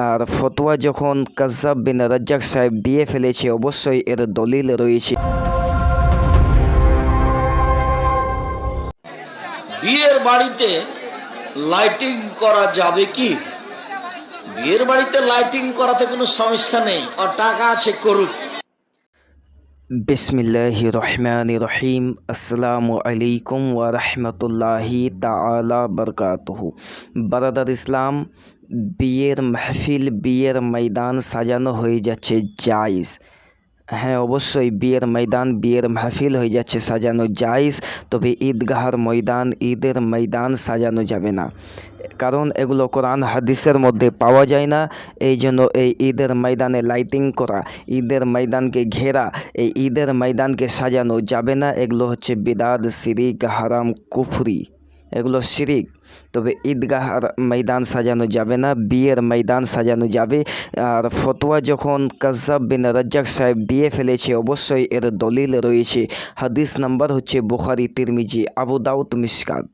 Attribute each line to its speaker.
Speaker 1: আর ফতোয়া যখন কাজ্জাব বিন রাজ্জাক সাহেব দিয়ে ফেলেছে, অবশ্যই এর দলিল রয়েছে।
Speaker 2: বিয়ের বাড়িতে লাইটিং করা যাবে কি? বিয়ের বাড়িতে লাইটিং করাতে কোনো সমস্যা নেই, আর টাকা আছে করুক।
Speaker 1: বিসমিল্লাহির রহমানির রহিম। আসসালামু আলাইকুম ওয়া রাহমাতুল্লাহি তাআলা বারাকাতুহু। বারাদার ইসলাম, বিয়ের মাহফিল, বিয়ের ময়দান সাজানো হয়ে যাচ্ছে জায়েজ। হ্যাঁ, অবশ্যই বিয়ের ময়দান, বিয়ের মাহফিল হয়ে যাচ্ছে সাজানো জায়েজ, তবে ঈদগাহর ময়দান, ঈদের ময়দান সাজানো যাবে না, কারণ এগুলো কোরআন হাদিসের মধ্যে পাওয়া যায় না। এই জন্য এই ঈদের ময়দানে লাইটিং করা, ঈদের ময়দানকে ঘেরা, এই ঈদের ময়দানকে সাজানো যাবে না। এগুলো হচ্ছে বিদআত, শিরিক, হারাম, কুফরি, এগুলো শিরিক। তবে ঈদগাহর ময়দান সাজানো যাবে না, বিয়ের ময়দান সাজানো যাবে। আর ফতোয়া যখন কাজ্জাব বিন রাজ্জাক সাহেব দিয়ে ফেলেছে, অবশ্যই এর দলিল রয়েছে। হাদিস নাম্বার হচ্ছে বুখারী, তিরমিজি, আবু দাউদ, মিশকাত।